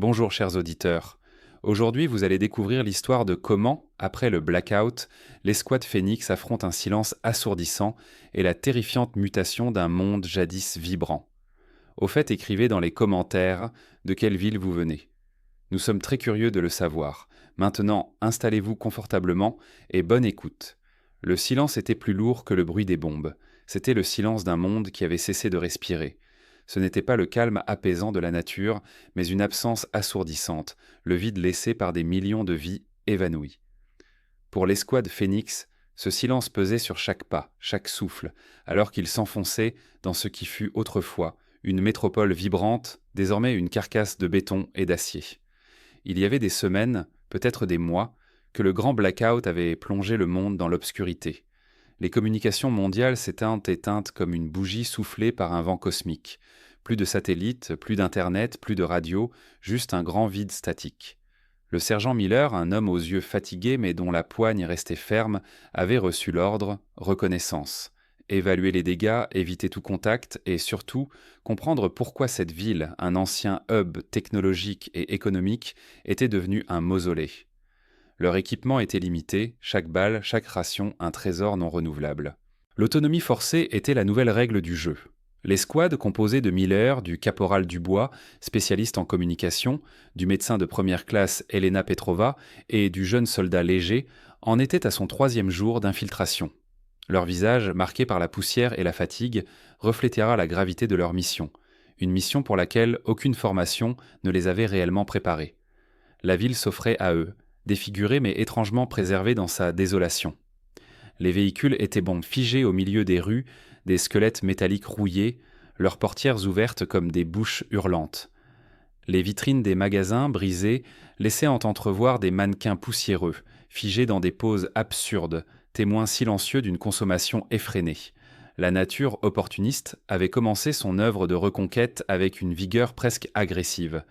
Bonjour chers auditeurs. Aujourd'hui, vous allez découvrir l'histoire de comment, après le blackout, l'escouade Phénix affronte un silence assourdissant et la terrifiante mutation d'un monde jadis vibrant. Au fait, écrivez dans les commentaires de quelle ville vous venez. Nous sommes très curieux de le savoir. Maintenant, installez-vous confortablement et bonne écoute. Le silence était plus lourd que le bruit des bombes. C'était le silence d'un monde qui avait cessé de respirer. Ce n'était pas le calme apaisant de la nature, mais une absence assourdissante, le vide laissé par des millions de vies évanouies. Pour l'escouade Phénix, ce silence pesait sur chaque pas, chaque souffle, alors qu'ils s'enfonçaient dans ce qui fut autrefois une métropole vibrante, désormais une carcasse de béton et d'acier. Il y avait des semaines, peut-être des mois, que le grand blackout avait plongé le monde dans l'obscurité. Les communications mondiales s'étaient éteintes comme une bougie soufflée par un vent cosmique. Plus de satellites, plus d'internet, plus de radio, juste un grand vide statique. Le sergent Miller, un homme aux yeux fatigués mais dont la poigne restait ferme, avait reçu l'ordre « reconnaissance ». Évaluer les dégâts, éviter tout contact et surtout comprendre pourquoi cette ville, un ancien hub technologique et économique, était devenue un mausolée. Leur équipement était limité, chaque balle, chaque ration, un trésor non renouvelable. L'autonomie forcée était la nouvelle règle du jeu. L'escouade, composée de Miller, du caporal Dubois, spécialiste en communication, du médecin de première classe Elena Petrova et du jeune soldat léger, en était à son 3e jour d'infiltration. Leur visage, marqué par la poussière et la fatigue, reflétera la gravité de leur mission. Une mission pour laquelle aucune formation ne les avait réellement préparés. La ville s'offrait à eux, défigurée mais étrangement préservée dans sa désolation. Les véhicules étaient figés au milieu des rues, des squelettes métalliques rouillés, leurs portières ouvertes comme des bouches hurlantes. Les vitrines des magasins, brisées, laissaient entrevoir des mannequins poussiéreux, figés dans des poses absurdes, témoins silencieux d'une consommation effrénée. La nature opportuniste avait commencé son œuvre de reconquête avec une vigueur presque agressive.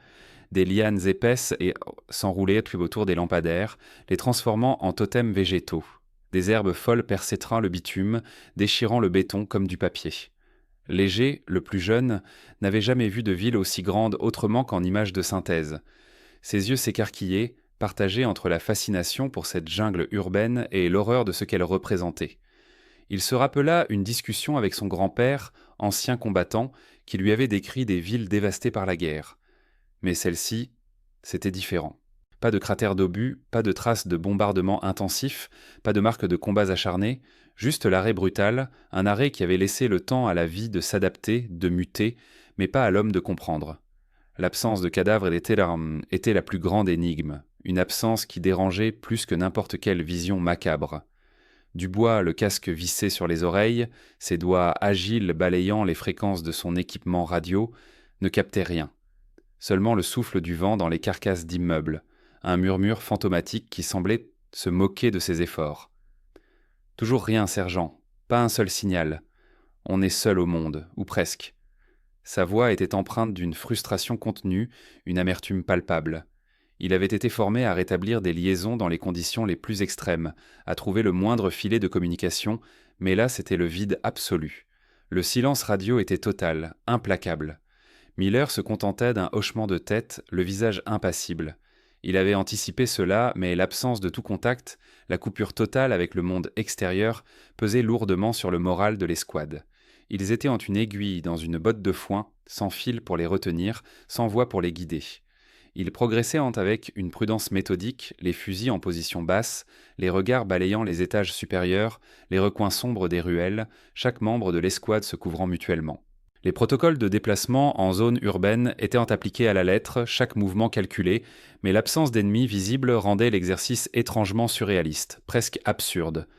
Des lianes épaisses et s'enroulaient autour des lampadaires, les transformant en totems végétaux. Des herbes folles percétrant le bitume, déchirant le béton comme du papier. Léger, le plus jeune, n'avait jamais vu de ville aussi grande autrement qu'en images de synthèse. Ses yeux s'écarquillaient, partagés entre la fascination pour cette jungle urbaine et l'horreur de ce qu'elle représentait. Il se rappela une discussion avec son grand-père, ancien combattant, qui lui avait décrit des villes dévastées par la guerre. Mais celle-ci, c'était différent. Pas de cratères d'obus, pas de traces de bombardements intensifs, pas de marques de combats acharnés, juste l'arrêt brutal, un arrêt qui avait laissé le temps à la vie de s'adapter, de muter, mais pas à l'homme de comprendre. L'absence de cadavres était la plus grande énigme, une absence qui dérangeait plus que n'importe quelle vision macabre. Dubois, le casque vissé sur les oreilles, ses doigts agiles balayant les fréquences de son équipement radio, ne captaient rien. Seulement le souffle du vent dans les carcasses d'immeubles, un murmure fantomatique qui semblait se moquer de ses efforts. « Toujours rien, sergent, pas un seul signal. On est seul au monde, ou presque. » Sa voix était empreinte d'une frustration contenue, une amertume palpable. Il avait été formé à rétablir des liaisons dans les conditions les plus extrêmes, à trouver le moindre filet de communication, mais là c'était le vide absolu. Le silence radio était total, implacable. Miller se contentait d'un hochement de tête, le visage impassible. Il avait anticipé cela, mais l'absence de tout contact, la coupure totale avec le monde extérieur, pesait lourdement sur le moral de l'escouade. Ils étaient en une aiguille dans une botte de foin, sans fil pour les retenir, sans voie pour les guider. Ils progressaient avec une prudence méthodique, les fusils en position basse, les regards balayant les étages supérieurs, les recoins sombres des ruelles, chaque membre de l'escouade se couvrant mutuellement. Les protocoles de déplacement en zone urbaine étaient appliqués à la lettre, chaque mouvement calculé, mais l'absence d'ennemis visibles rendait l'exercice étrangement surréaliste, presque absurde.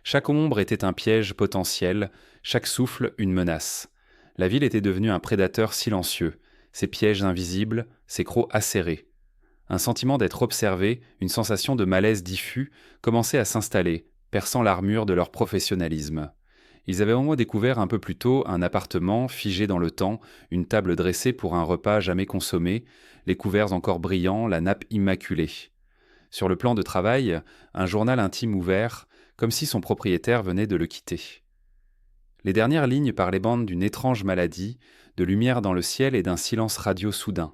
Chaque ombre était un piège potentiel, chaque souffle une menace. La ville était devenue un prédateur silencieux, ses pièges invisibles, ses crocs acérés. Un sentiment d'être observé, une sensation de malaise diffus, commençait à s'installer, perçant l'armure de leur professionnalisme. Ils avaient au moins découvert un peu plus tôt un appartement figé dans le temps, une table dressée pour un repas jamais consommé, les couverts encore brillants, la nappe immaculée. Sur le plan de travail, un journal intime ouvert, comme si son propriétaire venait de le quitter. Les dernières lignes parlaient d'une étrange maladie, de lumière dans le ciel et d'un silence radio soudain.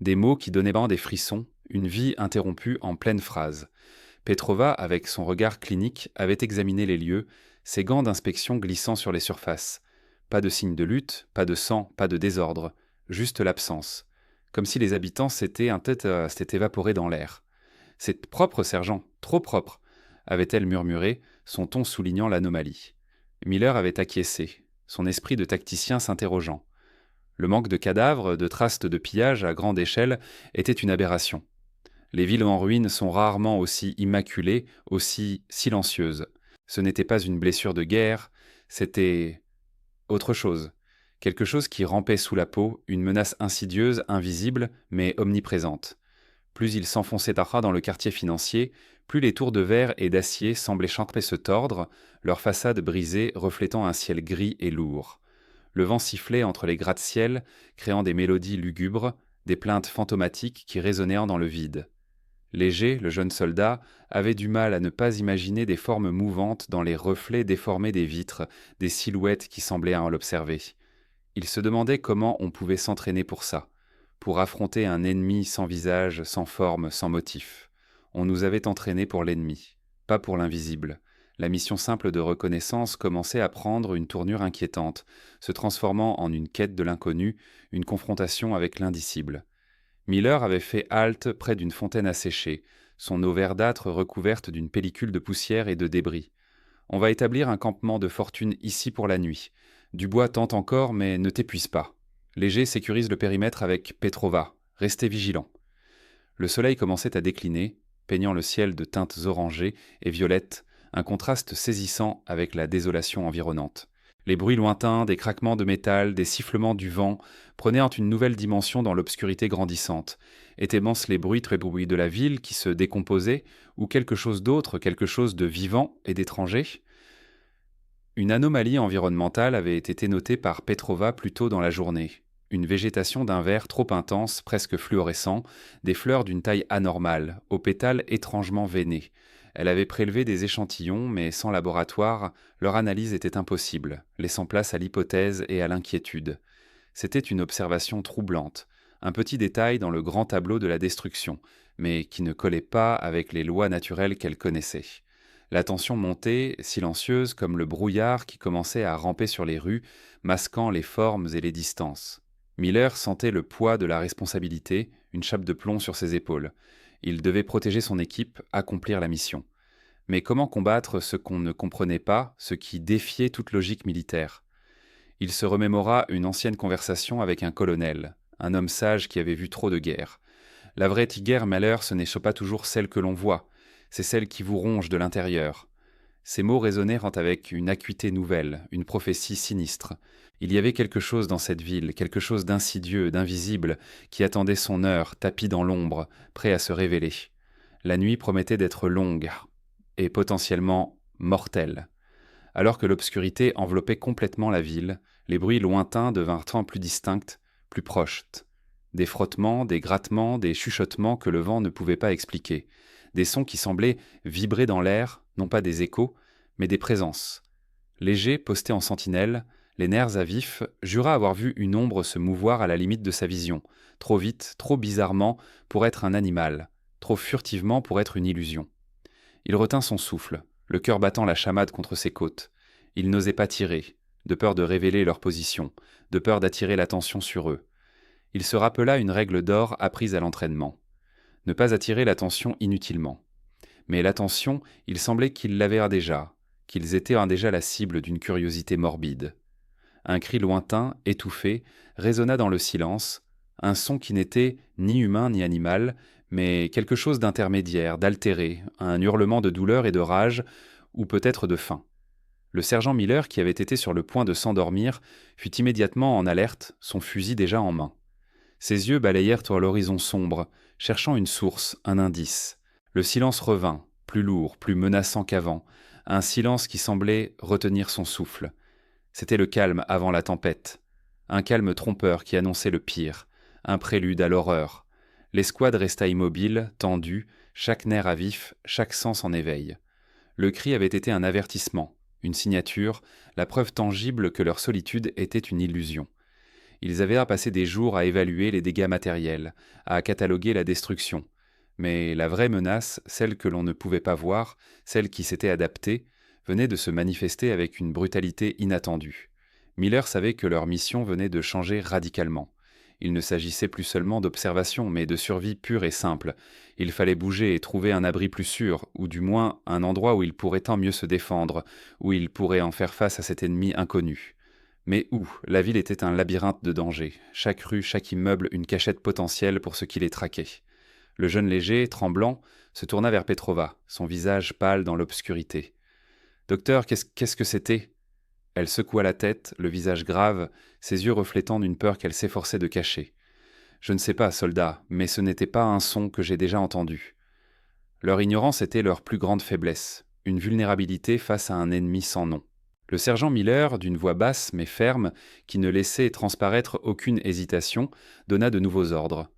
Des mots qui donnaient des frissons, une vie interrompue en pleine phrase. Petrova, avec son regard clinique, avait examiné les lieux, ses gants d'inspection glissant sur les surfaces. Pas de signe de lutte, pas de sang, pas de désordre, juste l'absence. Comme si les habitants s'étaient évaporés dans l'air. « C'est propre, sergent, trop propre !» avait-elle murmuré, son ton soulignant l'anomalie. Miller avait acquiescé, son esprit de tacticien s'interrogeant. Le manque de cadavres, de traces de pillage à grande échelle était une aberration. Les villes en ruine sont rarement aussi immaculées, aussi silencieuses. Ce n'était pas une blessure de guerre, c'était autre chose. Quelque chose qui rampait sous la peau, une menace insidieuse, invisible, mais omniprésente. Plus il s'enfonçait dans le quartier financier, plus les tours de verre et d'acier semblaient chanter se tordre, leurs façades brisées reflétant un ciel gris et lourd. Le vent sifflait entre les gratte-ciel, créant des mélodies lugubres, des plaintes fantomatiques qui résonnaient dans le vide. Léger, le jeune soldat, avait du mal à ne pas imaginer des formes mouvantes dans les reflets déformés des vitres, des silhouettes qui semblaient à l'observer. Il se demandait comment on pouvait s'entraîner pour ça, pour affronter un ennemi sans visage, sans forme, sans motif. On nous avait entraînés pour l'ennemi, pas pour l'invisible. La mission simple de reconnaissance commençait à prendre une tournure inquiétante, se transformant en une quête de l'inconnu, une confrontation avec l'indicible. Miller avait fait halte près d'une fontaine asséchée, son eau verdâtre recouverte d'une pellicule de poussière et de débris. « On va établir un campement de fortune ici pour la nuit. Dubois tente encore, mais ne t'épuise pas. Léger sécurise le périmètre avec Petrova. Restez vigilants. » Le soleil commençait à décliner, peignant le ciel de teintes orangées et violettes, un contraste saisissant avec la désolation environnante. Les bruits lointains, des craquements de métal, des sifflements du vent prenaient une nouvelle dimension dans l'obscurité grandissante. Étaient-ce les bruits très bruits de la ville qui se décomposaient, ou quelque chose d'autre, quelque chose de vivant et d'étranger ? Une anomalie environnementale avait été notée par Petrova plus tôt dans la journée. Une végétation d'un vert trop intense, presque fluorescent, des fleurs d'une taille anormale, aux pétales étrangement veinés. Elle avait prélevé des échantillons, mais sans laboratoire, leur analyse était impossible, laissant place à l'hypothèse et à l'inquiétude. C'était une observation troublante, un petit détail dans le grand tableau de la destruction, mais qui ne collait pas avec les lois naturelles qu'elle connaissait. La tension montait, silencieuse comme le brouillard qui commençait à ramper sur les rues, masquant les formes et les distances. Miller sentait le poids de la responsabilité, une chape de plomb sur ses épaules. Il devait protéger son équipe, accomplir la mission. Mais comment combattre ce qu'on ne comprenait pas, ce qui défiait toute logique militaire ? Il se remémora une ancienne conversation avec un colonel, un homme sage qui avait vu trop de guerres. La vraie guerre, malheur, ce n'est pas toujours celle que l'on voit, c'est celle qui vous ronge de l'intérieur. Ces mots résonnèrent avec une acuité nouvelle, une prophétie sinistre. Il y avait quelque chose dans cette ville, quelque chose d'insidieux, d'invisible, qui attendait son heure, tapi dans l'ombre, prêt à se révéler. La nuit promettait d'être longue et potentiellement mortelle. Alors que l'obscurité enveloppait complètement la ville, les bruits lointains devinrent plus distincts, plus proches. Des frottements, des grattements, des chuchotements que le vent ne pouvait pas expliquer. Des sons qui semblaient vibrer dans l'air, non pas des échos, mais des présences. Léger, posté en sentinelle, les nerfs à vif, jura avoir vu une ombre se mouvoir à la limite de sa vision, trop vite, trop bizarrement pour être un animal, trop furtivement pour être une illusion. Il retint son souffle, le cœur battant la chamade contre ses côtes. Il n'osait pas tirer, de peur de révéler leur position, de peur d'attirer l'attention sur eux. Il se rappela une règle d'or apprise à l'entraînement. Ne pas attirer l'attention inutilement. Mais l'attention, il semblait qu'ils l'avaient déjà, qu'ils étaient déjà la cible d'une curiosité morbide. Un cri lointain, étouffé, résonna dans le silence, un son qui n'était ni humain ni animal, mais quelque chose d'intermédiaire, d'altéré, un hurlement de douleur et de rage, ou peut-être de faim. Le sergent Miller, qui avait été sur le point de s'endormir, fut immédiatement en alerte, son fusil déjà en main. Ses yeux balayèrent l'horizon sombre, cherchant une source, un indice. Le silence revint, plus lourd, plus menaçant qu'avant, un silence qui semblait retenir son souffle. C'était le calme avant la tempête, un calme trompeur qui annonçait le pire, un prélude à l'horreur. L'escouade resta immobile, tendue, chaque nerf à vif, chaque sens en éveil. Le cri avait été un avertissement, une signature, la preuve tangible que leur solitude était une illusion. Ils avaient à passer des jours à évaluer les dégâts matériels, à cataloguer la destruction. Mais la vraie menace, celle que l'on ne pouvait pas voir, celle qui s'était adaptée, venait de se manifester avec une brutalité inattendue. Miller savait que leur mission venait de changer radicalement. Il ne s'agissait plus seulement d'observation, mais de survie pure et simple. Il fallait bouger et trouver un abri plus sûr, ou du moins un endroit où il pourrait tant mieux se défendre, où il pourrait en faire face à cet ennemi inconnu. Mais où? La ville était un labyrinthe de dangers. Chaque rue, chaque immeuble, une cachette potentielle pour ceux qui les traquaient. Le jeune léger, tremblant, se tourna vers Petrova, son visage pâle dans l'obscurité. « Docteur, qu'est-ce que c'était ?» Elle secoua la tête, le visage grave, ses yeux reflétant une peur qu'elle s'efforçait de cacher. « Je ne sais pas, soldat, mais ce n'était pas un son que j'ai déjà entendu. » Leur ignorance était leur plus grande faiblesse, une vulnérabilité face à un ennemi sans nom. Le sergent Miller, d'une voix basse mais ferme, qui ne laissait transparaître aucune hésitation, donna de nouveaux ordres.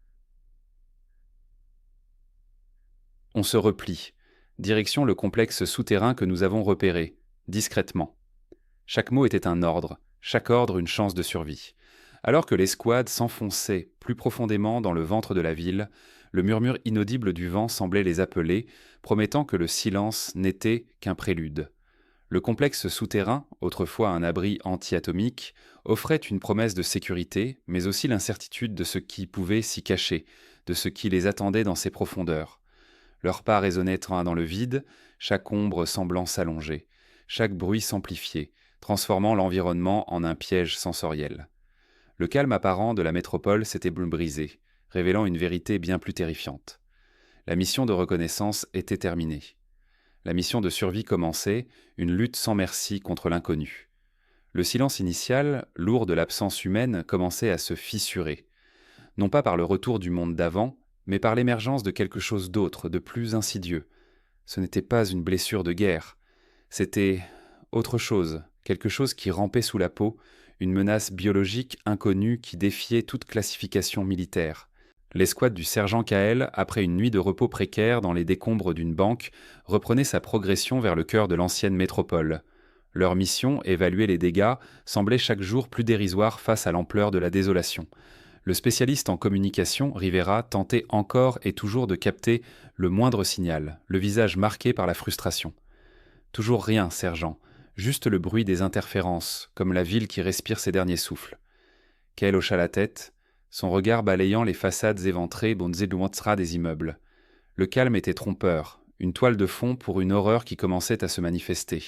On se replie. Direction le complexe souterrain que nous avons repéré, discrètement. Chaque mot était un ordre, chaque ordre une chance de survie. Alors que l'escouade s'enfonçait plus profondément dans le ventre de la ville, le murmure inaudible du vent semblait les appeler, promettant que le silence n'était qu'un prélude. Le complexe souterrain, autrefois un abri anti-atomique, offrait une promesse de sécurité, mais aussi l'incertitude de ce qui pouvait s'y cacher, de ce qui les attendait dans ses profondeurs. Leurs pas résonnaient dans le vide, chaque ombre semblant s'allonger, chaque bruit s'amplifiait, transformant l'environnement en un piège sensoriel. Le calme apparent de la métropole s'était brisé, révélant une vérité bien plus terrifiante. La mission de reconnaissance était terminée. La mission de survie commençait, une lutte sans merci contre l'inconnu. Le silence initial, lourd de l'absence humaine, commençait à se fissurer. Non pas par le retour du monde d'avant, mais par l'émergence de quelque chose d'autre, de plus insidieux. Ce n'était pas une blessure de guerre, c'était autre chose, quelque chose qui rampait sous la peau, une menace biologique inconnue qui défiait toute classification militaire. L'escouade du sergent Kael, après une nuit de repos précaire dans les décombres d'une banque, reprenait sa progression vers le cœur de l'ancienne métropole. Leur mission, évaluer les dégâts, semblait chaque jour plus dérisoire face à l'ampleur de la désolation. Le spécialiste en communication, Rivera, tentait encore et toujours de capter le moindre signal, le visage marqué par la frustration. Toujours rien, sergent, juste le bruit des interférences, comme la ville qui respire ses derniers souffles. Kael hocha la tête, son regard balayant les façades éventrées bonzeluantra des immeubles. Le calme était trompeur, une toile de fond pour une horreur qui commençait à se manifester.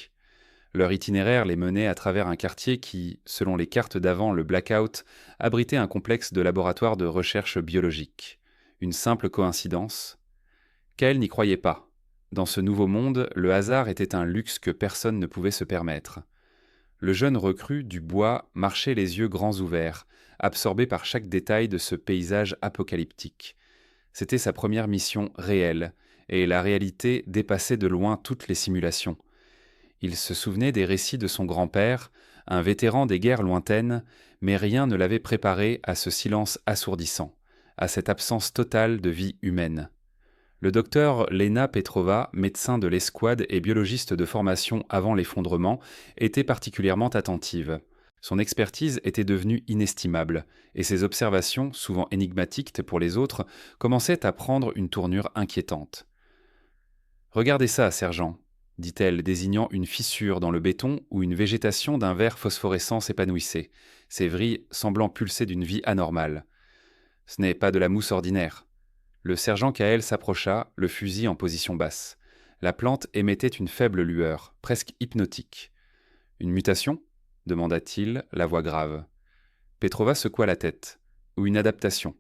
Leur itinéraire les menait à travers un quartier qui, selon les cartes d'avant le blackout, abritait un complexe de laboratoire de recherche biologique. Une simple coïncidence? Kael n'y croyait pas. Dans ce nouveau monde, le hasard était un luxe que personne ne pouvait se permettre. Le jeune recrue du bois marchait les yeux grands ouverts, absorbé par chaque détail de ce paysage apocalyptique. C'était sa première mission réelle, et la réalité dépassait de loin toutes les simulations. Il se souvenait des récits de son grand-père, un vétéran des guerres lointaines, mais rien ne l'avait préparé à ce silence assourdissant, à cette absence totale de vie humaine. Le docteur Lena Petrova, médecin de l'escouade et biologiste de formation avant l'effondrement, était particulièrement attentive. Son expertise était devenue inestimable, et ses observations, souvent énigmatiques pour les autres, commençaient à prendre une tournure inquiétante. « Regardez ça, sergent », dit-elle, désignant une fissure dans le béton où une végétation d'un vert phosphorescent s'épanouissait, ses vrilles semblant pulser d'une vie anormale. Ce n'est pas de la mousse ordinaire. Le sergent Kael s'approcha, le fusil en position basse. La plante émettait une faible lueur, presque hypnotique. « Une mutation ?» demanda-t-il, la voix grave. Petrova secoua la tête. « Ou une adaptation.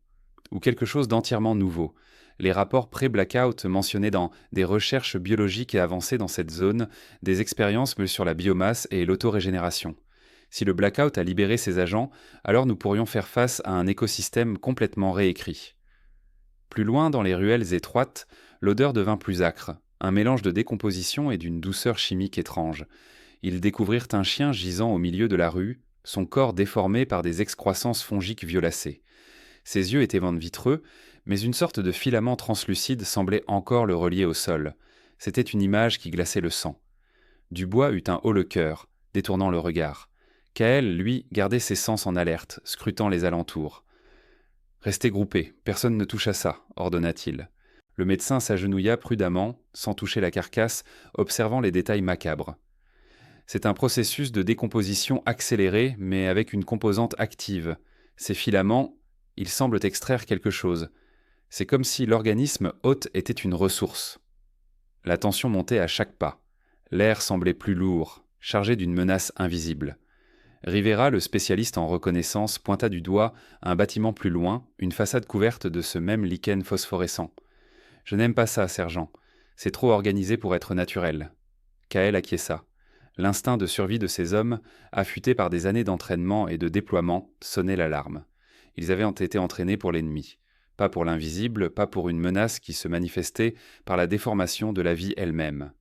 Ou quelque chose d'entièrement nouveau. » Les rapports pré-blackout mentionnaient dans des recherches biologiques et avancées dans cette zone, des expériences sur la biomasse et l'autorégénération. Si le blackout a libéré ses agents, alors nous pourrions faire face à un écosystème complètement réécrit. Plus loin, dans les ruelles étroites, l'odeur devint plus âcre, un mélange de décomposition et d'une douceur chimique étrange. Ils découvrirent un chien gisant au milieu de la rue, son corps déformé par des excroissances fongiques violacées. Ses yeux étaient vitreux, mais une sorte de filament translucide semblait encore le relier au sol. C'était une image qui glaçait le sang. Dubois eut un haut-le-cœur, détournant le regard. Kael, lui, gardait ses sens en alerte, scrutant les alentours. « Restez groupés, personne ne touche à ça », ordonna-t-il. Le médecin s'agenouilla prudemment, sans toucher la carcasse, observant les détails macabres. C'est un processus de décomposition accéléré, mais avec une composante active. Ces filaments, ils semblent extraire quelque chose. C'est comme si l'organisme hôte était une ressource. La tension montait à chaque pas. L'air semblait plus lourd, chargé d'une menace invisible. Rivera, le spécialiste en reconnaissance, pointa du doigt un bâtiment plus loin, une façade couverte de ce même lichen phosphorescent. « Je n'aime pas ça, sergent. C'est trop organisé pour être naturel. » Kael acquiesça. L'instinct de survie de ces hommes, affûtés par des années d'entraînement et de déploiement, sonnait l'alarme. Ils avaient été entraînés pour l'ennemi. Pas pour l'invisible, pas pour une menace qui se manifestait par la déformation de la vie elle-même.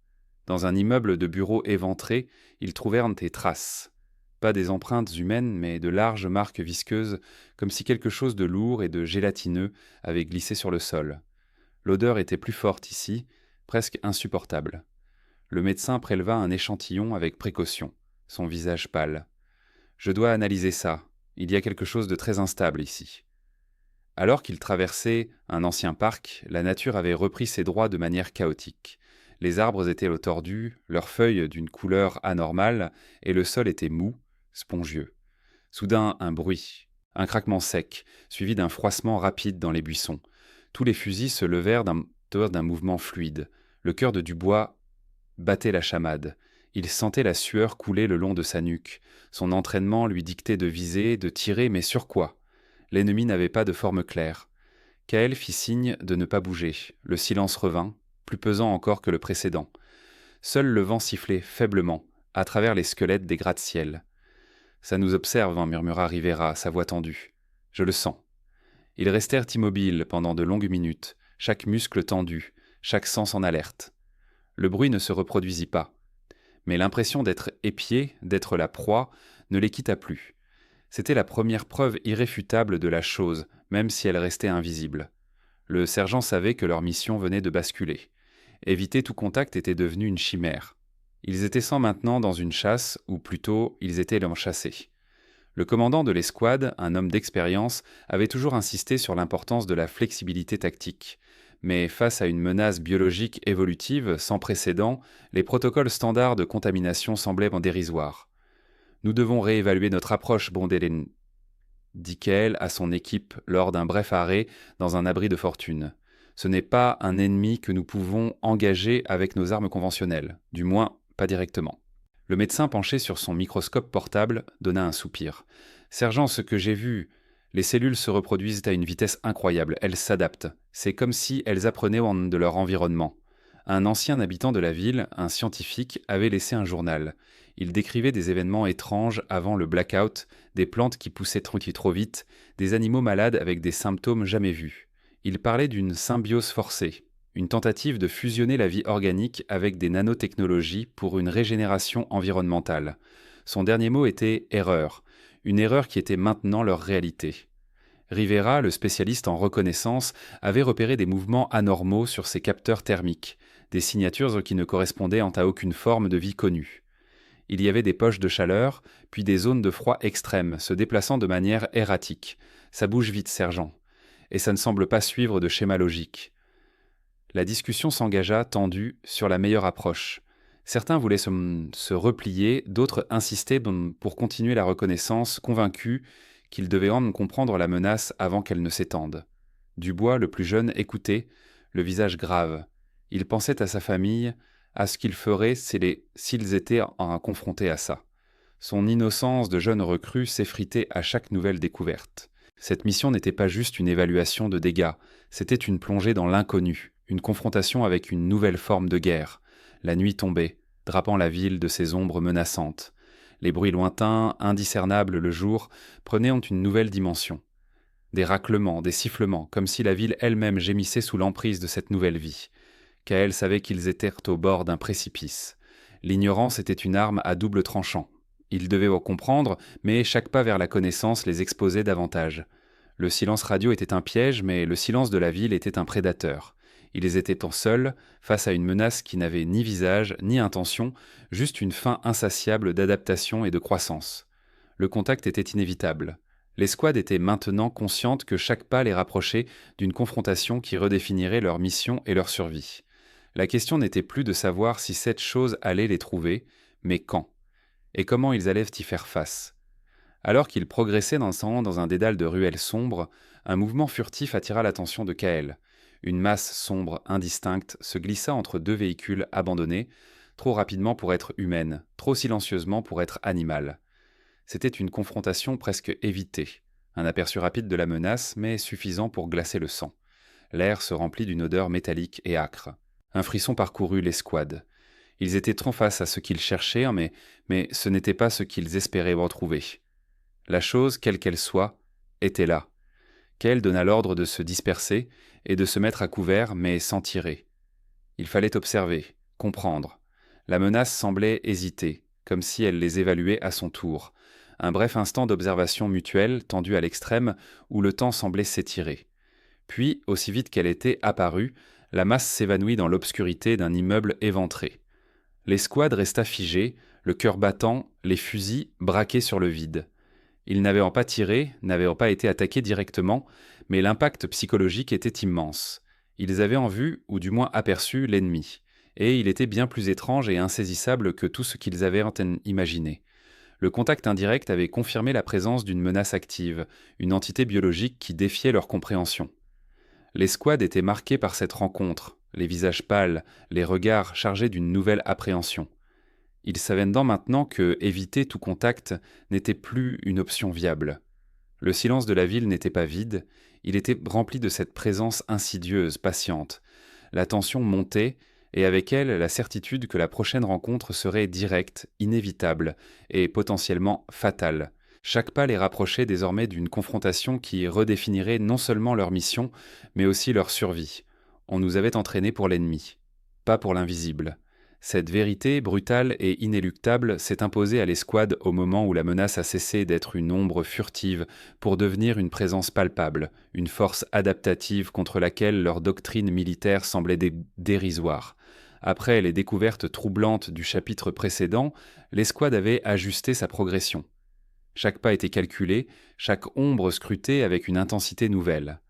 Dans un immeuble de bureaux éventré, ils trouvèrent des traces. Pas des empreintes humaines, mais de larges marques visqueuses, comme si quelque chose de lourd et de gélatineux avait glissé sur le sol. L'odeur était plus forte ici, presque insupportable. Le médecin préleva un échantillon avec précaution, son visage pâle. « Je dois analyser ça. Il y a quelque chose de très instable ici. » Alors qu'ils traversaient un ancien parc, la nature avait repris ses droits de manière chaotique. Les arbres étaient tordus, leurs feuilles d'une couleur anormale, et le sol était mou, spongieux. Soudain, un bruit, un craquement sec, suivi d'un froissement rapide dans les buissons. Tous les fusils se levèrent d'un mouvement fluide. Le cœur de Dubois battait la chamade. Il sentait la sueur couler le long de sa nuque. Son entraînement lui dictait de viser, de tirer, mais sur quoi ? L'ennemi n'avait pas de forme claire. Kael fit signe de ne pas bouger. Le silence revint, plus pesant encore que le précédent. Seul le vent sifflait faiblement, à travers les squelettes des gratte-ciel. « Ça nous observe, hein, » murmura Rivera, sa voix tendue. « Je le sens. » Ils restèrent immobiles pendant de longues minutes, chaque muscle tendu, chaque sens en alerte. Le bruit ne se reproduisit pas. Mais l'impression d'être épiés, d'être la proie, ne les quitta plus. C'était la première preuve irréfutable de la chose, même si elle restait invisible. Le sergent savait que leur mission venait de basculer. Éviter tout contact était devenu une chimère. Ils étaient sans maintenant dans une chasse, ou plutôt, ils étaient l'enchassés. Le commandant de l'escouade, un homme d'expérience, avait toujours insisté sur l'importance de la flexibilité tactique. Mais face à une menace biologique évolutive sans précédent, les protocoles standards de contamination semblaient dérisoires. « Nous devons réévaluer notre approche, Bondelen », dit Kael à son équipe lors d'un bref arrêt dans un abri de fortune. « Ce n'est pas un ennemi que nous pouvons engager avec nos armes conventionnelles, du moins pas directement. » Le médecin penché sur son microscope portable donna un soupir. « Sergent, ce que j'ai vu, les cellules se reproduisent à une vitesse incroyable, elles s'adaptent. C'est comme si elles apprenaient de leur environnement. » Un ancien habitant de la ville, un scientifique, avait laissé un journal. Il décrivait des événements étranges avant le blackout, des plantes qui poussaient trop vite, des animaux malades avec des symptômes jamais vus. Il parlait d'une symbiose forcée, une tentative de fusionner la vie organique avec des nanotechnologies pour une régénération environnementale. Son dernier mot était « erreur », une erreur qui était maintenant leur réalité. Rivera, le spécialiste en reconnaissance, avait repéré des mouvements anormaux sur ses capteurs thermiques, des signatures qui ne correspondaient à aucune forme de vie connue. Il y avait des poches de chaleur, puis des zones de froid extrême, se déplaçant de manière erratique. « Ça bouge vite, sergent. » Et ça ne semble pas suivre de schéma logique. La discussion s'engagea, tendue, sur la meilleure approche. Certains voulaient se replier, d'autres insistaient pour continuer la reconnaissance, convaincus qu'ils devaient en comprendre la menace avant qu'elle ne s'étende. Dubois, le plus jeune, écoutait, le visage grave. Il pensait à sa famille, à ce qu'il ferait s'ils étaient confrontés à ça. Son innocence de jeune recrue s'effritait à chaque nouvelle découverte. Cette mission n'était pas juste une évaluation de dégâts, c'était une plongée dans l'inconnu, une confrontation avec une nouvelle forme de guerre. La nuit tombait, drapant la ville de ses ombres menaçantes. Les bruits lointains, indiscernables le jour, prenaient une nouvelle dimension. Des raclements, des sifflements, comme si la ville elle-même gémissait sous l'emprise de cette nouvelle vie. Kael savait qu'ils étaient au bord d'un précipice. L'ignorance était une arme à double tranchant. Ils devaient comprendre, mais chaque pas vers la connaissance les exposait davantage. Le silence radio était un piège, mais le silence de la ville était un prédateur. Ils étaient seuls, face à une menace qui n'avait ni visage, ni intention, juste une faim insatiable d'adaptation et de croissance. Le contact était inévitable. L'escouade était maintenant consciente que chaque pas les rapprochait d'une confrontation qui redéfinirait leur mission et leur survie. La question n'était plus de savoir si cette chose allait les trouver, mais quand, et comment ils allaient y faire face. Alors qu'ils progressaient dans un dédale de ruelles sombres, un mouvement furtif attira l'attention de Kael. Une masse sombre, indistincte, se glissa entre deux véhicules abandonnés, trop rapidement pour être humaine, trop silencieusement pour être animale. C'était une confrontation presque évitée. Un aperçu rapide de la menace, mais suffisant pour glacer le sang. L'air se remplit d'une odeur métallique et âcre. Un frisson parcourut l'escouade. Ils étaient trop face à ce qu'ils cherchaient, mais ce n'était pas ce qu'ils espéraient retrouver. La chose, quelle qu'elle soit, était là. Kael donna l'ordre de se disperser et de se mettre à couvert, mais sans tirer. Il fallait observer, comprendre. La menace semblait hésiter, comme si elle les évaluait à son tour. Un bref instant d'observation mutuelle, tendu à l'extrême, où le temps semblait s'étirer. Puis, aussi vite qu'elle était apparue, la masse s'évanouit dans l'obscurité d'un immeuble éventré. L'escouade resta figée, le cœur battant, les fusils braqués sur le vide. Ils n'avaient pas tiré, n'avaient pas été attaqués directement, mais l'impact psychologique était immense. Ils avaient en vue, ou du moins aperçu, l'ennemi, et il était bien plus étrange et insaisissable que tout ce qu'ils avaient imaginé. Le contact indirect avait confirmé la présence d'une menace active, une entité biologique qui défiait leur compréhension. L'escouade était marquée par cette rencontre, les visages pâles, les regards chargés d'une nouvelle appréhension. Ils savaient maintenant que éviter tout contact n'était plus une option viable. Le silence de la ville n'était pas vide, il était rempli de cette présence insidieuse, patiente. La tension montait, et avec elle la certitude que la prochaine rencontre serait directe, inévitable et potentiellement fatale. Chaque pas les rapprochait désormais d'une confrontation qui redéfinirait non seulement leur mission, mais aussi leur survie. On nous avait entraînés pour l'ennemi, pas pour l'invisible. Cette vérité, brutale et inéluctable, s'est imposée à l'escouade au moment où la menace a cessé d'être une ombre furtive pour devenir une présence palpable, une force adaptative contre laquelle leur doctrine militaire semblait dérisoire. Après les découvertes troublantes du chapitre précédent, l'escouade avait ajusté sa progression. Chaque pas était calculé, chaque ombre scrutée avec une intensité nouvelle.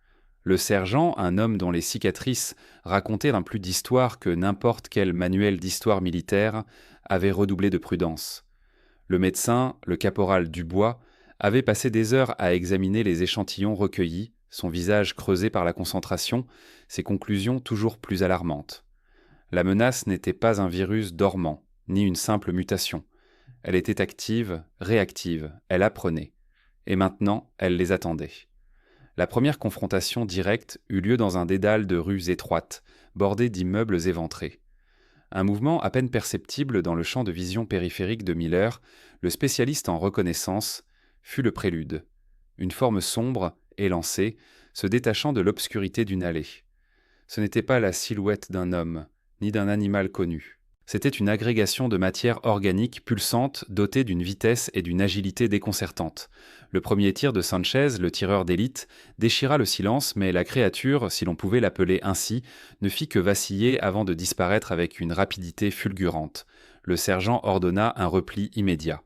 Le sergent, un homme dont les cicatrices racontaient un plus d'histoire que n'importe quel manuel d'histoire militaire, avait redoublé de prudence. Le médecin, le caporal Dubois, avait passé des heures à examiner les échantillons recueillis, son visage creusé par la concentration, ses conclusions toujours plus alarmantes. La menace n'était pas un virus dormant, ni une simple mutation. Elle était active, réactive, elle apprenait. Et maintenant, elle les attendait. La première confrontation directe eut lieu dans un dédale de rues étroites, bordées d'immeubles éventrés. Un mouvement à peine perceptible dans le champ de vision périphérique de Miller, le spécialiste en reconnaissance, fut le prélude. Une forme sombre, élancée, se détachant de l'obscurité d'une allée. Ce n'était pas la silhouette d'un homme, ni d'un animal connu. C'était une agrégation de matière organique pulsante dotée d'une vitesse et d'une agilité déconcertantes. Le premier tir de Sanchez, le tireur d'élite, déchira le silence, mais la créature, si l'on pouvait l'appeler ainsi, ne fit que vaciller avant de disparaître avec une rapidité fulgurante. Le sergent ordonna un repli immédiat.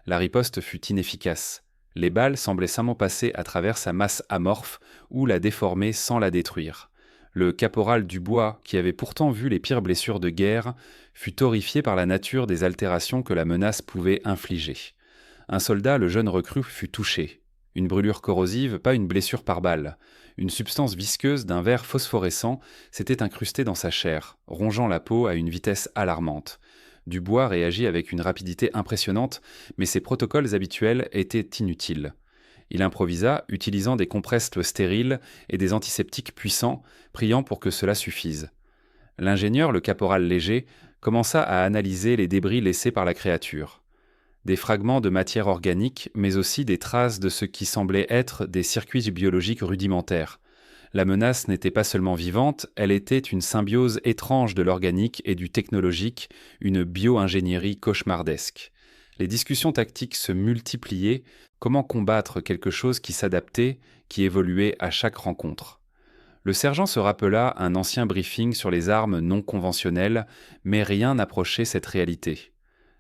La riposte fut inefficace. Les balles semblaient simplement passer à travers sa masse amorphe ou la déformer sans la détruire. Le caporal Dubois, qui avait pourtant vu les pires blessures de guerre, fut horrifié par la nature des altérations que la menace pouvait infliger. Un soldat, le jeune recrue, fut touché. Une brûlure corrosive, pas une blessure par balle. Une substance visqueuse d'un vert phosphorescent s'était incrustée dans sa chair, rongeant la peau à une vitesse alarmante. Dubois réagit avec une rapidité impressionnante, mais ses protocoles habituels étaient inutiles. Il improvisa, utilisant des compresses stériles et des antiseptiques puissants, priant pour que cela suffise. L'ingénieur, le caporal Léger, commença à analyser les débris laissés par la créature. Des fragments de matière organique, mais aussi des traces de ce qui semblait être des circuits biologiques rudimentaires. La menace n'était pas seulement vivante, elle était une symbiose étrange de l'organique et du technologique, une bio-ingénierie cauchemardesque. Les discussions tactiques se multipliaient. Comment combattre quelque chose qui s'adaptait, qui évoluait à chaque rencontre? Le sergent se rappela un ancien briefing sur les armes non conventionnelles, mais rien n'approchait cette réalité.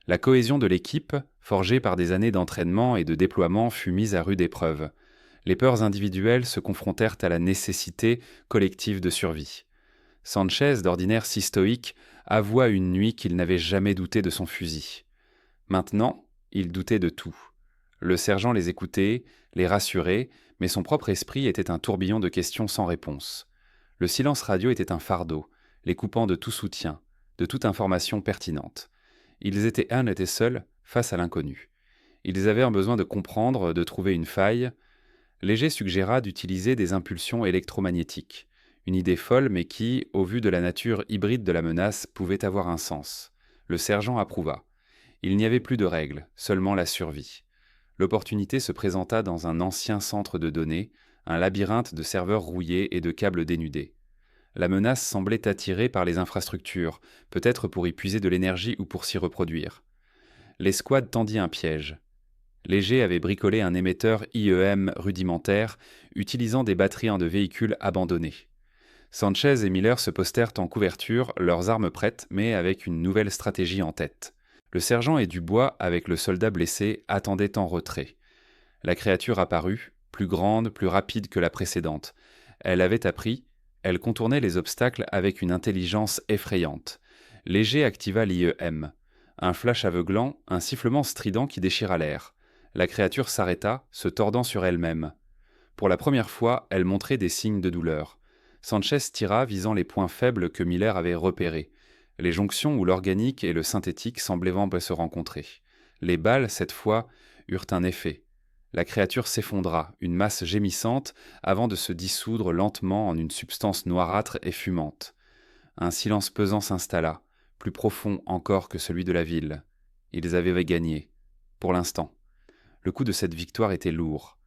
La cohésion de l'équipe, forgée par des années d'entraînement et de déploiement, fut mise à rude épreuve. Les peurs individuelles se confrontèrent à la nécessité collective de survie. Sanchez, d'ordinaire si stoïque, avoua une nuit qu'il n'avait jamais douté de son fusil. Maintenant, il doutait de tout. Le sergent les écoutait, les rassurait, mais son propre esprit était un tourbillon de questions sans réponse. Le silence radio était un fardeau, les coupant de tout soutien, de toute information pertinente. Ils étaient seuls face à l'inconnu. Ils avaient un besoin de comprendre, de trouver une faille. Léger suggéra d'utiliser des impulsions électromagnétiques. Une idée folle, mais qui, au vu de la nature hybride de la menace, pouvait avoir un sens. Le sergent approuva. Il n'y avait plus de règles, seulement la survie. L'opportunité se présenta dans un ancien centre de données, un labyrinthe de serveurs rouillés et de câbles dénudés. La menace semblait attirée par les infrastructures, peut-être pour y puiser de l'énergie ou pour s'y reproduire. L'escouade tendit un piège. Léger avait bricolé un émetteur IEM rudimentaire, utilisant des batteries de véhicules abandonnés. Sanchez et Miller se postèrent en couverture, leurs armes prêtes, mais avec une nouvelle stratégie en tête. Le sergent et Dubois, avec le soldat blessé, attendaient en retrait. La créature apparut, plus grande, plus rapide que la précédente. Elle avait appris, elle contournait les obstacles avec une intelligence effrayante. Léger activa l'IEM. Un flash aveuglant, un sifflement strident qui déchira l'air. La créature s'arrêta, se tordant sur elle-même. Pour la première fois, elle montrait des signes de douleur. Sanchez tira, visant les points faibles que Miller avait repérés. Les jonctions où l'organique et le synthétique semblaient se rencontrer. Les balles, cette fois, eurent un effet. La créature s'effondra, une masse gémissante, avant de se dissoudre lentement en une substance noirâtre et fumante. Un silence pesant s'installa, plus profond encore que celui de la ville. Ils avaient gagné, pour l'instant. Le coup de cette victoire était lourd.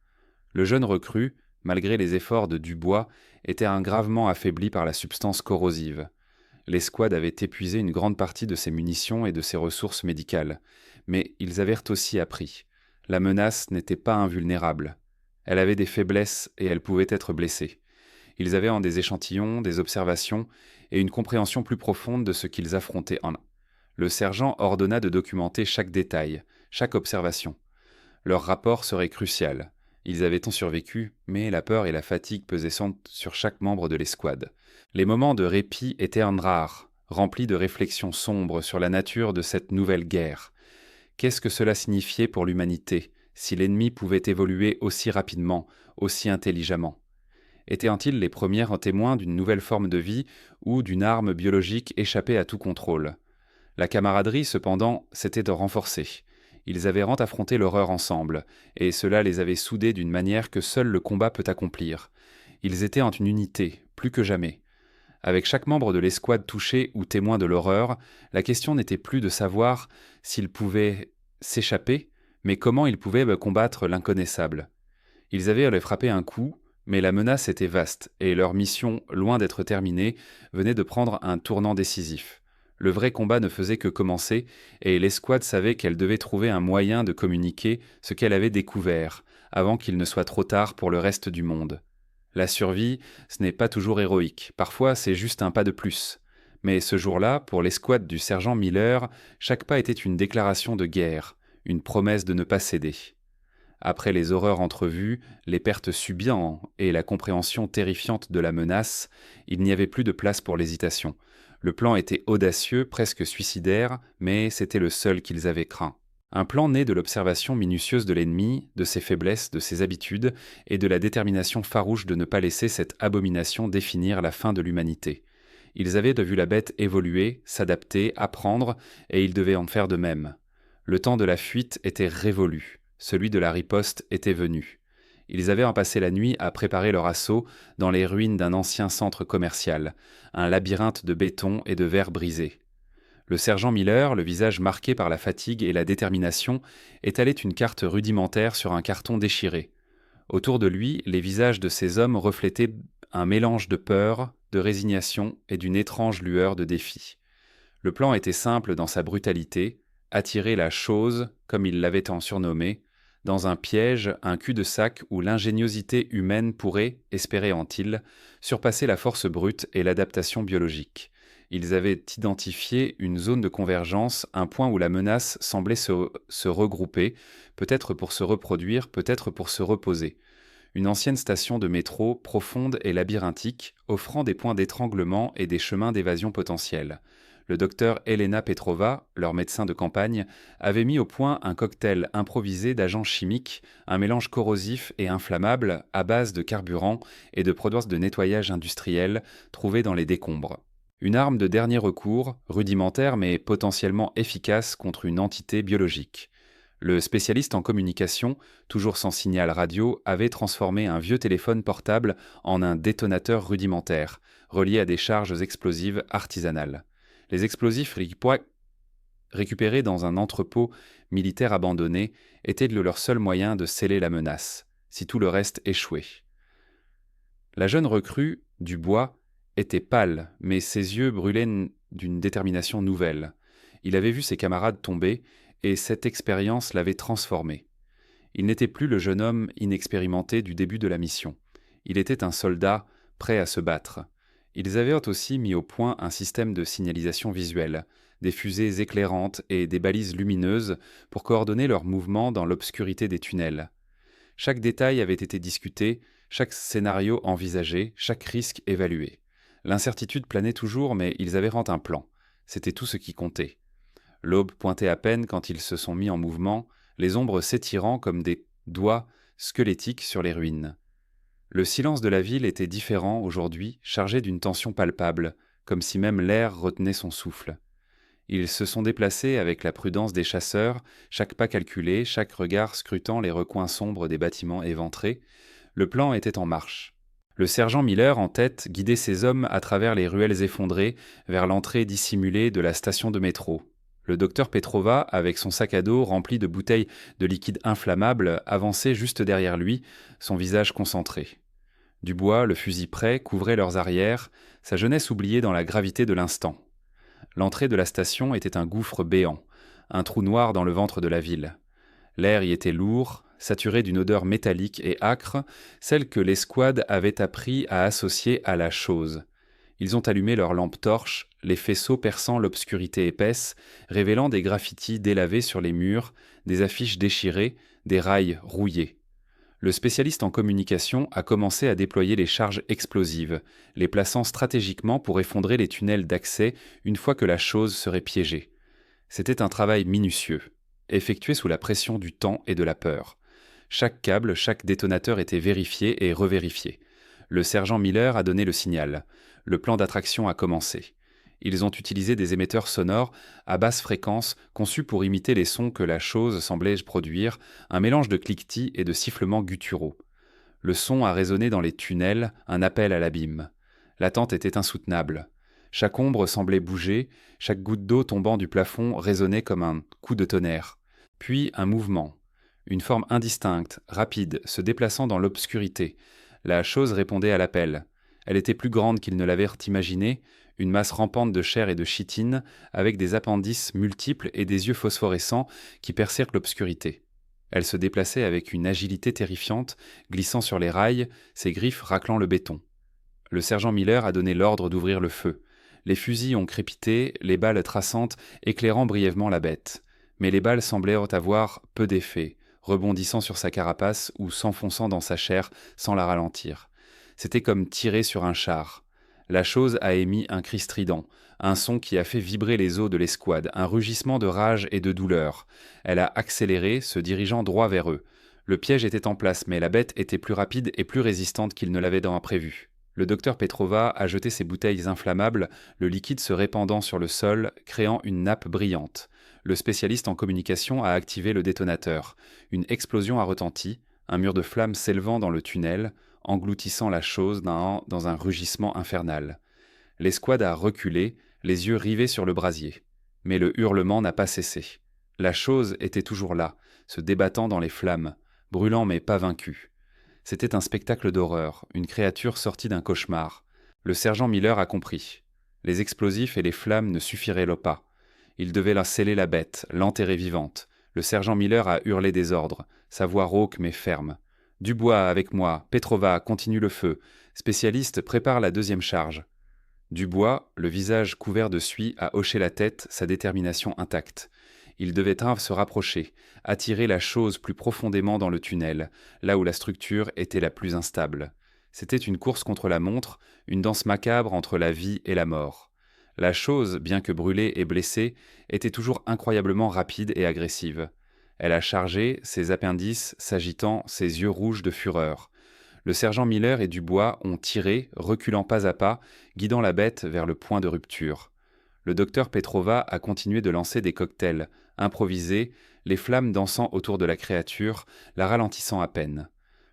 Le jeune recrue, malgré les efforts de Dubois, était gravement affaibli par la substance corrosive. L'escouade avait épuisé une grande partie de ses munitions et de ses ressources médicales, mais ils avaient aussi appris. La menace n'était pas invulnérable. Elle avait des faiblesses et elle pouvait être blessée. Ils avaient des échantillons, des observations et une compréhension plus profonde de ce qu'ils affrontaient. Le sergent ordonna de documenter chaque détail, chaque observation. Leur rapport serait crucial. Ils avaient tant survécu, mais la peur et la fatigue pesaient sur chaque membre de l'escouade. Les moments de répit étaient rares, remplis de réflexions sombres sur la nature de cette nouvelle guerre. Qu'est-ce que cela signifiait pour l'humanité, si l'ennemi pouvait évoluer aussi rapidement, aussi intelligemment? Étaient-ils les premiers témoins d'une nouvelle forme de vie ou d'une arme biologique échappée à tout contrôle? La camaraderie, cependant, s'était renforcée. Ils avaient affronté l'horreur ensemble, et cela les avait soudés d'une manière que seul le combat peut accomplir. Ils étaient en une unité, plus que jamais. Avec chaque membre de l'escouade touché ou témoin de l'horreur, la question n'était plus de savoir s'ils pouvaient s'échapper, mais comment ils pouvaient combattre l'inconnaissable. Ils avaient frappé un coup, mais la menace était vaste, et leur mission, loin d'être terminée, venait de prendre un tournant décisif. Le vrai combat ne faisait que commencer, et l'escouade savait qu'elle devait trouver un moyen de communiquer ce qu'elle avait découvert, avant qu'il ne soit trop tard pour le reste du monde. La survie, ce n'est pas toujours héroïque, parfois c'est juste un pas de plus. Mais ce jour-là, pour l'escouade du sergent Miller, chaque pas était une déclaration de guerre, une promesse de ne pas céder. Après les horreurs entrevues, les pertes subies et la compréhension terrifiante de la menace, il n'y avait plus de place pour l'hésitation. Le plan était audacieux, presque suicidaire, mais c'était le seul qu'ils avaient craint. Un plan né de l'observation minutieuse de l'ennemi, de ses faiblesses, de ses habitudes, et de la détermination farouche de ne pas laisser cette abomination définir la fin de l'humanité. Ils avaient vu la bête évoluer, s'adapter, apprendre, et ils devaient en faire de même. Le temps de la fuite était révolu, celui de la riposte était venu. Ils avaient passé la nuit à préparer leur assaut dans les ruines d'un ancien centre commercial, un labyrinthe de béton et de verre brisés. Le sergent Miller, le visage marqué par la fatigue et la détermination, étalait une carte rudimentaire sur un carton déchiré. Autour de lui, les visages de ces hommes reflétaient un mélange de peur, de résignation et d'une étrange lueur de défi. Le plan était simple dans sa brutalité, attirer la chose, comme il l'avait tant surnommée, dans un piège, un cul-de-sac où l'ingéniosité humaine pourrait, espérait-il, surpasser la force brute et l'adaptation biologique. Ils avaient identifié une zone de convergence, un point où la menace semblait se regrouper, peut-être pour se reproduire, peut-être pour se reposer. Une ancienne station de métro profonde et labyrinthique, offrant des points d'étranglement et des chemins d'évasion potentiels. Le docteur Elena Petrova, leur médecin de campagne, avait mis au point un cocktail improvisé d'agents chimiques, un mélange corrosif et inflammable à base de carburant et de produits de nettoyage industriel trouvés dans les décombres. Une arme de dernier recours, rudimentaire mais potentiellement efficace contre une entité biologique. Le spécialiste en communication, toujours sans signal radio, avait transformé un vieux téléphone portable en un détonateur rudimentaire, relié à des charges explosives artisanales. Les explosifs récupérés dans un entrepôt militaire abandonné étaient leur seul moyen de sceller la menace, si tout le reste échouait. La jeune recrue, Dubois, était pâle, mais ses yeux brûlaient d'une détermination nouvelle. Il avait vu ses camarades tomber, et cette expérience l'avait transformé. Il n'était plus le jeune homme inexpérimenté du début de la mission. Il était un soldat prêt à se battre. Ils avaient aussi mis au point un système de signalisation visuelle, des fusées éclairantes et des balises lumineuses pour coordonner leurs mouvements dans l'obscurité des tunnels. Chaque détail avait été discuté, chaque scénario envisagé, chaque risque évalué. L'incertitude planait toujours, mais ils avaient rendu un plan. C'était tout ce qui comptait. L'aube pointait à peine quand ils se sont mis en mouvement, les ombres s'étirant comme des doigts squelettiques sur les ruines. Le silence de la ville était différent aujourd'hui, chargé d'une tension palpable, comme si même l'air retenait son souffle. Ils se sont déplacés avec la prudence des chasseurs, chaque pas calculé, chaque regard scrutant les recoins sombres des bâtiments éventrés. Le plan était en marche. Le sergent Miller, en tête, guidait ses hommes à travers les ruelles effondrées vers l'entrée dissimulée de la station de métro. Le docteur Petrova, avec son sac à dos rempli de bouteilles de liquide inflammable, avançait juste derrière lui, son visage concentré. Dubois, le fusil prêt, couvrait leurs arrières, sa jeunesse oubliée dans la gravité de l'instant. L'entrée de la station était un gouffre béant, un trou noir dans le ventre de la ville. L'air y était lourd, saturé d'une odeur métallique et âcre, celle que l'escouade avait appris à associer à la chose. Ils ont allumé leurs lampes torches, les faisceaux perçant l'obscurité épaisse, révélant des graffitis délavés sur les murs, des affiches déchirées, des rails rouillés. Le spécialiste en communication a commencé à déployer les charges explosives, les plaçant stratégiquement pour effondrer les tunnels d'accès une fois que la chose serait piégée. C'était un travail minutieux, effectué sous la pression du temps et de la peur. Chaque câble, chaque détonateur était vérifié et revérifié. Le sergent Miller a donné le signal. Le plan d'attraction a commencé. Ils ont utilisé des émetteurs sonores à basse fréquence conçus pour imiter les sons que la chose semblait produire, un mélange de cliquetis et de sifflements gutturaux. Le son a résonné dans les tunnels, un appel à l'abîme. L'attente était insoutenable. Chaque ombre semblait bouger, chaque goutte d'eau tombant du plafond résonnait comme un coup de tonnerre. Puis un mouvement, une forme indistincte, rapide, se déplaçant dans l'obscurité. La chose répondait à l'appel. Elle était plus grande qu'ils ne l'avaient imaginé, une masse rampante de chair et de chitine, avec des appendices multiples et des yeux phosphorescents qui percèrent l'obscurité. Elle se déplaçait avec une agilité terrifiante, glissant sur les rails, ses griffes raclant le béton. Le sergent Miller a donné l'ordre d'ouvrir le feu. Les fusils ont crépité, les balles traçantes éclairant brièvement la bête. Mais les balles semblaient avoir peu d'effet, rebondissant sur sa carapace ou s'enfonçant dans sa chair sans la ralentir. C'était comme tirer sur un char. La chose a émis un cri strident, un son qui a fait vibrer les os de l'escouade, un rugissement de rage et de douleur. Elle a accéléré, se dirigeant droit vers eux. Le piège était en place, mais la bête était plus rapide et plus résistante qu'il ne l'avait prévu. Le docteur Petrova a jeté ses bouteilles inflammables, le liquide se répandant sur le sol, créant une nappe brillante. Le spécialiste en communication a activé le détonateur. Une explosion a retenti, un mur de flammes s'élevant dans le tunnel, engloutissant la chose dans un rugissement infernal. L'escouade a reculé, les yeux rivés sur le brasier. Mais le hurlement n'a pas cessé. La chose était toujours là, se débattant dans les flammes, brûlant mais pas vaincue. C'était un spectacle d'horreur, une créature sortie d'un cauchemar. Le sergent Miller a compris. Les explosifs et les flammes ne suffiraient pas. Il devait sceller la bête, l'enterrer vivante. Le sergent Miller a hurlé des ordres, sa voix rauque mais ferme. « Dubois, avec moi. Petrova, continue le feu. Spécialiste, prépare la deuxième charge. » Dubois, le visage couvert de suie, a hoché la tête, sa détermination intacte. Il devait se rapprocher, attirer la chose plus profondément dans le tunnel, là où la structure était la plus instable. C'était une course contre la montre, une danse macabre entre la vie et la mort. La chose, bien que brûlée et blessée, était toujours incroyablement rapide et agressive. Elle a chargé, ses appendices s'agitant, ses yeux rouges de fureur. Le sergent Miller et Dubois ont tiré, reculant pas à pas, guidant la bête vers le point de rupture. Le docteur Petrova a continué de lancer des cocktails, improvisés, les flammes dansant autour de la créature, la ralentissant à peine.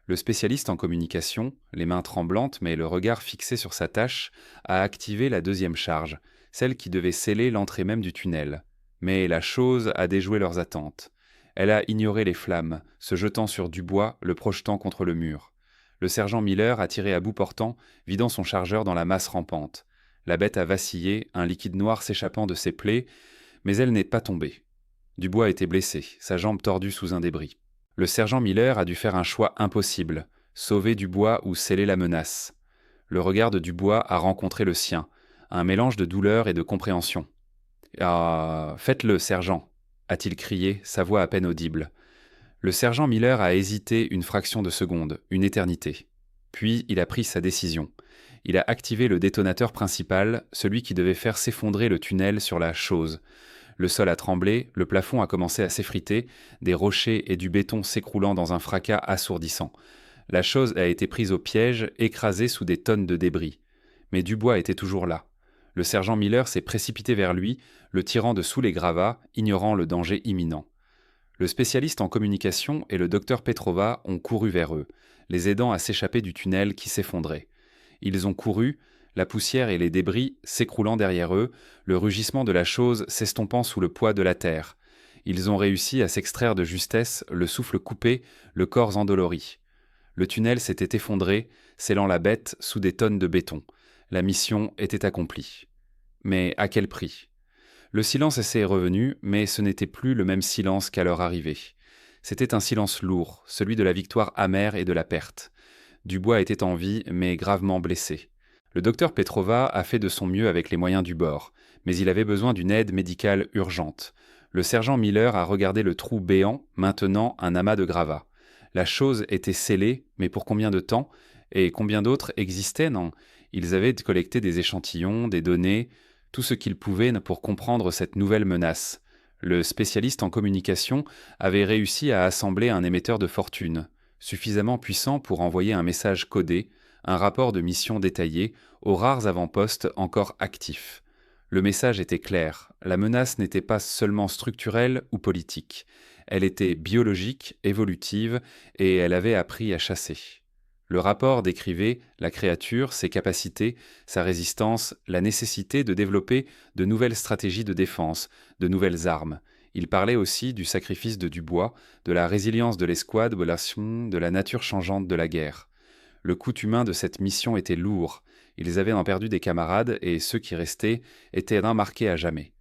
Le spécialiste en communication, les mains tremblantes mais le regard fixé sur sa tâche, a activé la deuxième charge, celle qui devait sceller l'entrée même du tunnel. Mais la chose a déjoué leurs attentes. Elle a ignoré les flammes, se jetant sur Dubois, le projetant contre le mur. Le sergent Miller a tiré à bout portant, vidant son chargeur dans la masse rampante. La bête a vacillé, un liquide noir s'échappant de ses plaies, mais elle n'est pas tombée. Dubois était blessé, sa jambe tordue sous un débris. Le sergent Miller a dû faire un choix impossible, sauver Dubois ou sceller la menace. Le regard de Dubois a rencontré le sien, un mélange de douleur et de compréhension. « Ah, faites-le, sergent !» a-t-il crié, sa voix à peine audible. Le sergent Miller a hésité une fraction de seconde, une éternité. Puis il a pris sa décision. Il a activé le détonateur principal, celui qui devait faire s'effondrer le tunnel sur la chose. Le sol a tremblé, le plafond a commencé à s'effriter, des rochers et du béton s'écroulant dans un fracas assourdissant. La chose a été prise au piège, écrasée sous des tonnes de débris. Mais Dubois était toujours là. Le sergent Miller s'est précipité vers lui, le tirant de sous les gravats, ignorant le danger imminent. Le spécialiste en communication et le docteur Petrova ont couru vers eux, les aidant à s'échapper du tunnel qui s'effondrait. Ils ont couru, la poussière et les débris s'écroulant derrière eux, le rugissement de la chose s'estompant sous le poids de la terre. Ils ont réussi à s'extraire de justesse, le souffle coupé, le corps endolori. Le tunnel s'était effondré, scellant la bête sous des tonnes de béton. La mission était accomplie. Mais à quel prix ? Le silence est revenu, mais ce n'était plus le même silence qu'à leur arrivée. C'était un silence lourd, celui de la victoire amère et de la perte. Dubois était en vie, mais gravement blessé. Le docteur Petrova a fait de son mieux avec les moyens du bord, mais il avait besoin d'une aide médicale urgente. Le sergent Miller a regardé le trou béant, maintenant un amas de gravats. La chose était scellée, mais pour combien de temps ? Et combien d'autres existaient, non ? Ils avaient collecté des échantillons, des données, tout ce qu'ils pouvaient pour comprendre cette nouvelle menace. Le spécialiste en communication avait réussi à assembler un émetteur de fortune, suffisamment puissant pour envoyer un message codé, un rapport de mission détaillé, aux rares avant-postes encore actifs. Le message était clair, la menace n'était pas seulement structurelle ou politique, elle était biologique, évolutive, et elle avait appris à chasser. Le rapport décrivait la créature, ses capacités, sa résistance, la nécessité de développer de nouvelles stratégies de défense, de nouvelles armes. Il parlait aussi du sacrifice de Dubois, de la résilience de l'escouade, de la nature changeante de la guerre. Le coût humain de cette mission était lourd. Ils avaient en perdu des camarades et ceux qui restaient étaient marqués à jamais.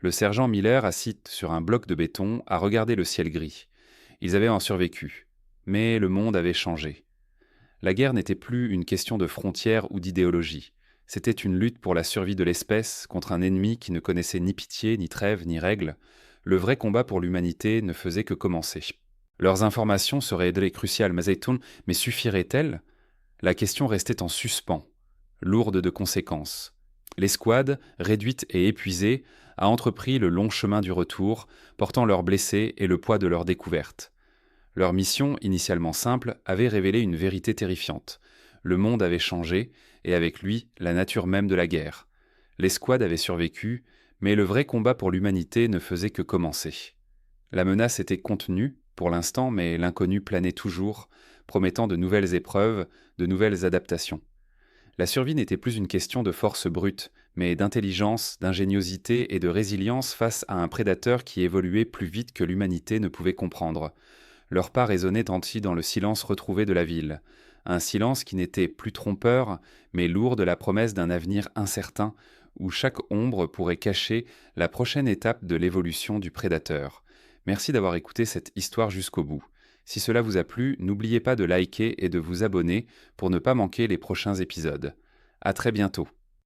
Le sergent Miller, assis sur un bloc de béton, a regardé le ciel gris. Ils avaient en survécu. Mais le monde avait changé. La guerre n'était plus une question de frontières ou d'idéologie. C'était une lutte pour la survie de l'espèce contre un ennemi qui ne connaissait ni pitié, ni trêve, ni règles. Le vrai combat pour l'humanité ne faisait que commencer. Leurs informations seraient cruciales, mais suffiraient-elles ? La question restait en suspens, lourde de conséquences. L'escouade, réduite et épuisée, a entrepris le long chemin du retour, portant leurs blessés et le poids de leur découverte. Leur mission, initialement simple, avait révélé une vérité terrifiante. Le monde avait changé, et avec lui, la nature même de la guerre. L'escouade avait survécu, mais le vrai combat pour l'humanité ne faisait que commencer. La menace était contenue, pour l'instant, mais l'inconnu planait toujours, promettant de nouvelles épreuves, de nouvelles adaptations. La survie n'était plus une question de force brute, mais d'intelligence, d'ingéniosité et de résilience face à un prédateur qui évoluait plus vite que l'humanité ne pouvait comprendre. Leur pas résonnait ainsi dans le silence retrouvé de la ville, un silence qui n'était plus trompeur, mais lourd de la promesse d'un avenir incertain, où chaque ombre pourrait cacher la prochaine étape de l'évolution du prédateur. Merci d'avoir écouté cette histoire jusqu'au bout. Si cela vous a plu, n'oubliez pas de liker et de vous abonner pour ne pas manquer les prochains épisodes. À très bientôt.